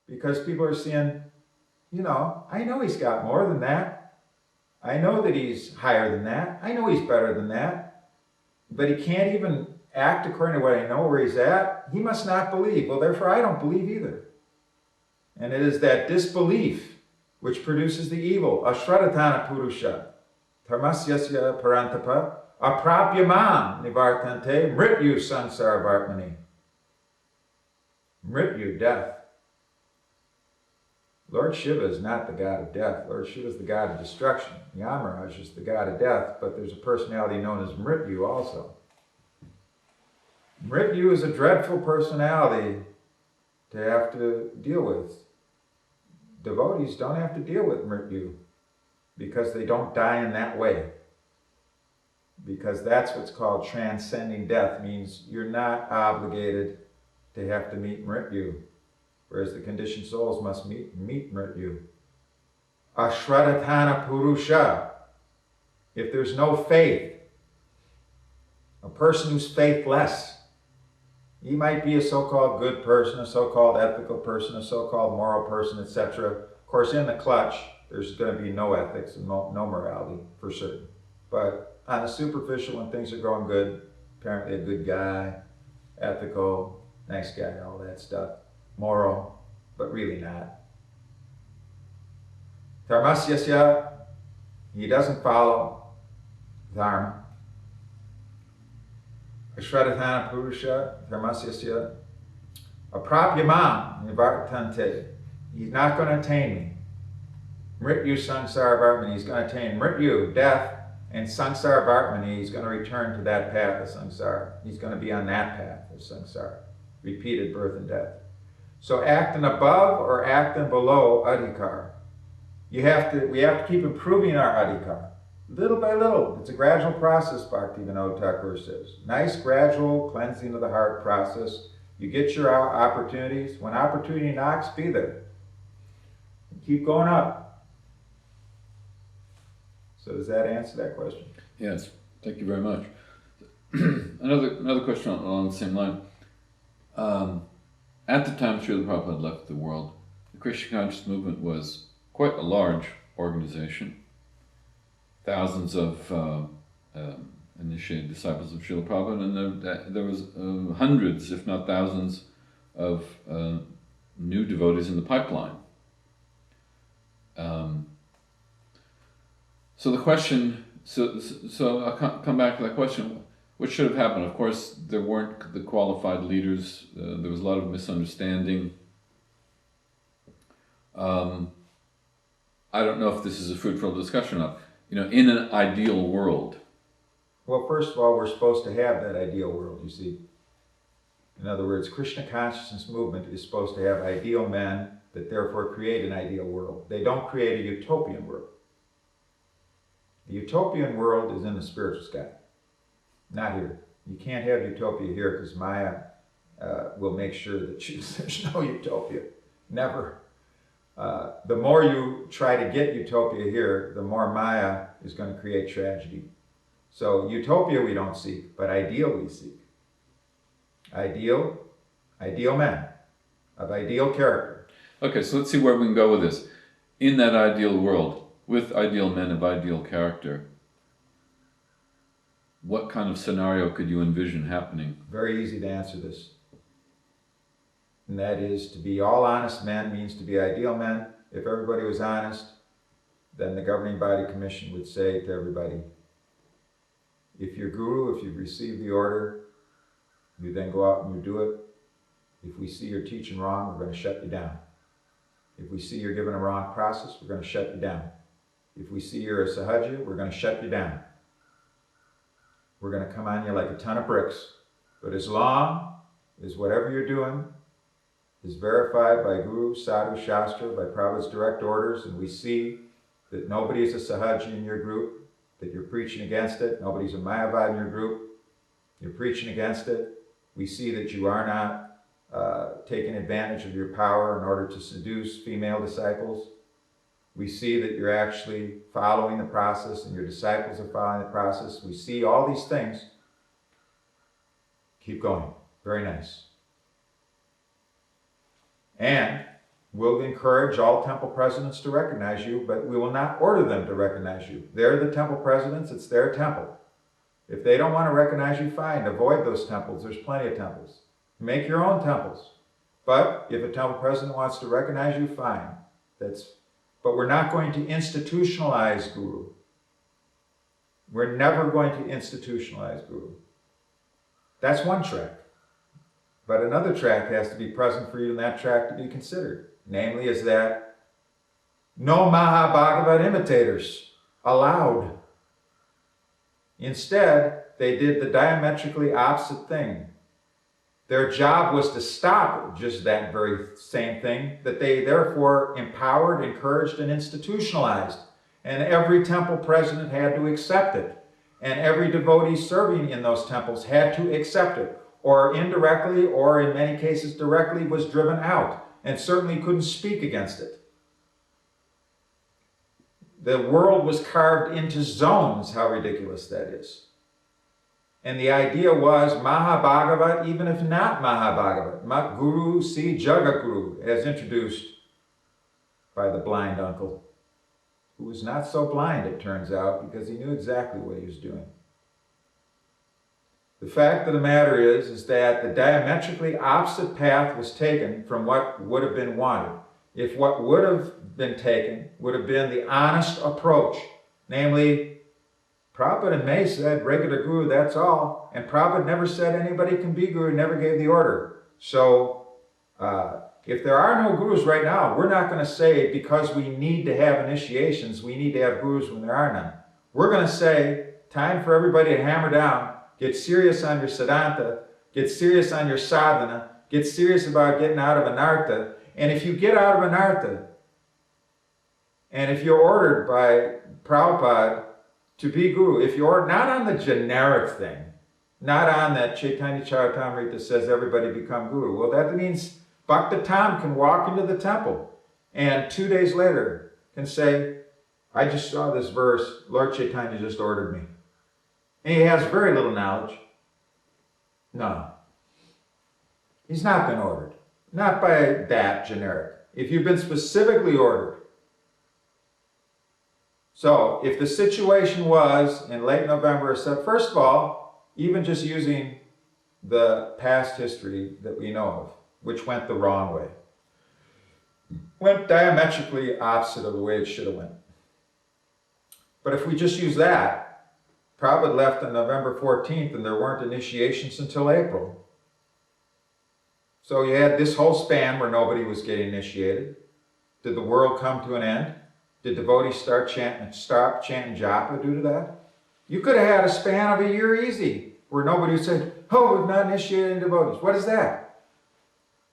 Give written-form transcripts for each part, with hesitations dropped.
Because people are seeing, I know he's got more than that. I know that he's higher than that. I know he's better than that. But he can't even act according to what I know where he's at. He must not believe. Well, therefore, I don't believe either. And it is that disbelief which produces the evil. Ashradatana purusha. Dharmasyasya parantapa. Aprapyamam nivartante. Mrityu sansara vartmani. Mrityu, death. Lord Shiva is not the god of death. Lord Shiva is the god of destruction. Yamaraj is the god of death, but there's a personality known as Mrityu also. Mrityu is a dreadful personality to have to deal with. Devotees don't have to deal with Mrityu because they don't die in that way. Because that's what's called transcending death, means you're not obligated to have to meet Mrityu. Whereas the conditioned souls must meet Mrityu. Ashradatana purusha. If there's no faith, a person who's faithless, he might be a so-called good person, a so-called ethical person, a so-called moral person, etc. Of course, in the clutch, there's going to be no ethics and no morality, for certain. But on the superficial, when things are going good, apparently a good guy, ethical, nice guy, all that stuff. Moral, but really not. Dharmasyasya, he doesn't follow dharma. Ashradatana purusha, dharmasyasya, aprapyamam nivartante. He's not going to attain me. Mrityu sansara vartmani, he's going to attain Mrityu, death, and sansara vartmani, he's going to return to that path of samsara. He's going to be on that path of samsara. Repeated birth and death. So acting above or acting below adhikar. We have to keep improving our adhikar. Little by little. It's a gradual process, Bhaktivinoda Thakur says. Nice gradual cleansing of the heart process. You get your opportunities. When opportunity knocks, be there. Keep going up. So does that answer that question? Yes, thank you very much. Another question along the same line. At the time Srila Prabhupada left the world, the Krishna Conscious Movement was quite a large organization. Thousands of initiated disciples of Srila Prabhupada, and there was hundreds, if not thousands, of new devotees in the pipeline. So the question, so I'll come back to that question. What should have happened? Of course, there weren't the qualified leaders. There was a lot of misunderstanding. I don't know if this is a fruitful discussion or not. In an ideal world. Well, first of all, we're supposed to have that ideal world, you see. In other words, Krishna Consciousness Movement is supposed to have ideal men that therefore create an ideal world. They don't create a utopian world. The utopian world is in the spiritual sky. Not here. You can't have utopia here because Maya will make sure that there's no utopia. Never. The more you try to get utopia here, the more Maya is going to create tragedy. So utopia we don't seek, but ideal we seek. Ideal men of ideal character. Okay, so let's see where we can go with this. In that ideal world, with ideal men of ideal character, what kind of scenario could you envision happening? Very easy to answer this. And that is, to be all honest men means to be ideal men. If everybody was honest, then the governing body commission would say to everybody, if you're guru, if you've received the order, you then go out and you do it. If we see you're teaching wrong, we're going to shut you down. If we see you're giving a wrong process, we're going to shut you down. If we see you're a sahaja, we're going to shut you down. We're going to come on you like a ton of bricks. But as long as whatever you're doing is verified by Guru, Sadhu, Shastra, by Prabhupada's direct orders, and we see that nobody is a sahaja in your group, that you're preaching against it, nobody's a Mayavad in your group, you're preaching against it, we see that you are not taking advantage of your power in order to seduce female disciples, we see that you're actually following the process and your disciples are following the process, we see all these things, keep going, very nice. And We'll encourage all temple presidents to recognize you, but we will not order them to recognize you. They're the temple presidents, it's their temple. If they don't want to recognize you, fine, avoid those temples. There's plenty of temples. Make your own temples. But if a temple president wants to recognize you, fine. But we're not going to institutionalize Guru. We're never going to institutionalize Guru. That's one track. But another track has to be present for you in that track to be considered. Namely is that no Mahabhagavat imitators allowed. Instead, they did the diametrically opposite thing. Their job was to stop just that very same thing that they therefore empowered, encouraged, and institutionalized. And every temple president had to accept it. And every devotee serving in those temples had to accept it, or indirectly, or in many cases directly, was driven out, and certainly couldn't speak against it. The world was carved into zones, how ridiculous that is. And the idea was Mahabhagavat, even if not Mahabhagavat, Mat Guru Si Jagaguru, as introduced by the blind uncle, who was not so blind, it turns out, because he knew exactly what he was doing. The fact of the matter is that the diametrically opposite path was taken from what would have been wanted. If what would have been taken would have been the honest approach, namely, Prabhupada and May said, regular guru, that's all. And Prabhupada never said anybody can be guru, never gave the order. So if there are no gurus right now, we're not going to say because we need to have initiations, we need to have gurus when there are none. We're going to say, time for everybody to hammer down, get serious on your Siddhanta, get serious on your sadhana, get serious about getting out of anartha. And if you get out of anartha, and if you're ordered by Prabhupada to be guru, if you're not on the generic thing, not on that Chaitanya Charitamrita that says everybody become guru, well, that means Bhakta Tam can walk into the temple and 2 days later can say, I just saw this verse, Lord Chaitanya just ordered me. And he has very little knowledge. No. He's not been ordered. Not by that generic. If you've been specifically ordered. So, if the situation was in late November, first of all, even just using the past history that we know of, which went the wrong way, went diametrically opposite of the way it should have went. But if we just use that, Prabhupada left on November 14th and there weren't initiations until April. So you had this whole span where nobody was getting initiated. Did the world come to an end? Did devotees stop chanting japa due to that? You could have had a span of a year easy where nobody would say, oh, we've not initiated devotees. What is that?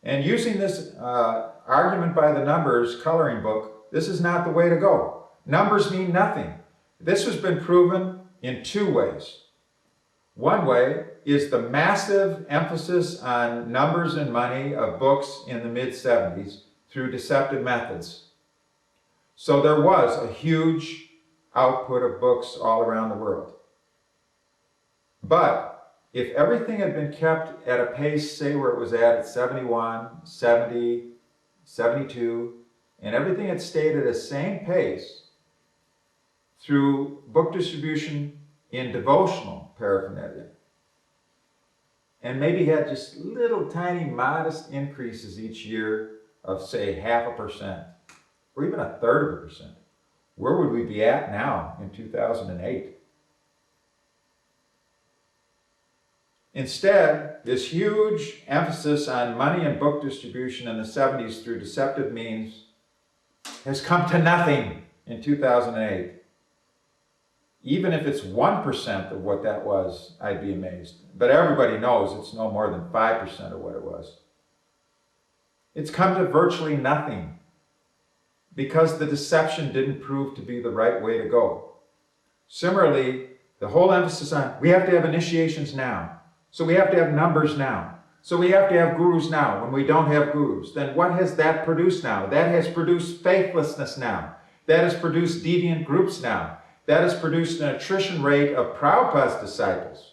And using this argument by the numbers coloring book, this is not the way to go. Numbers mean nothing. This has been proven in two ways. One way is the massive emphasis on numbers and money of books in the mid-70s through deceptive methods. So there was a huge output of books all around the world. But if everything had been kept at a pace, say where it was at 71, 70, 72, and everything had stayed at the same pace through book distribution in devotional paraphernalia, and maybe had just little tiny modest increases each year of say 0.5%, or even 1/3%, where would we be at now in 2008? Instead, this huge emphasis on money and book distribution in the 70s through deceptive means has come to nothing in 2008. Even if it's 1% of what that was, I'd be amazed. But everybody knows it's no more than 5% of what it was. It's come to virtually nothing because the deception didn't prove to be the right way to go. Similarly, the whole emphasis on we have to have initiations now. So we have to have numbers now. So we have to have gurus now when we don't have gurus. Then what has that produced now? That has produced faithlessness now. That has produced deviant groups now. That has produced an attrition rate of Prabhupada's disciples.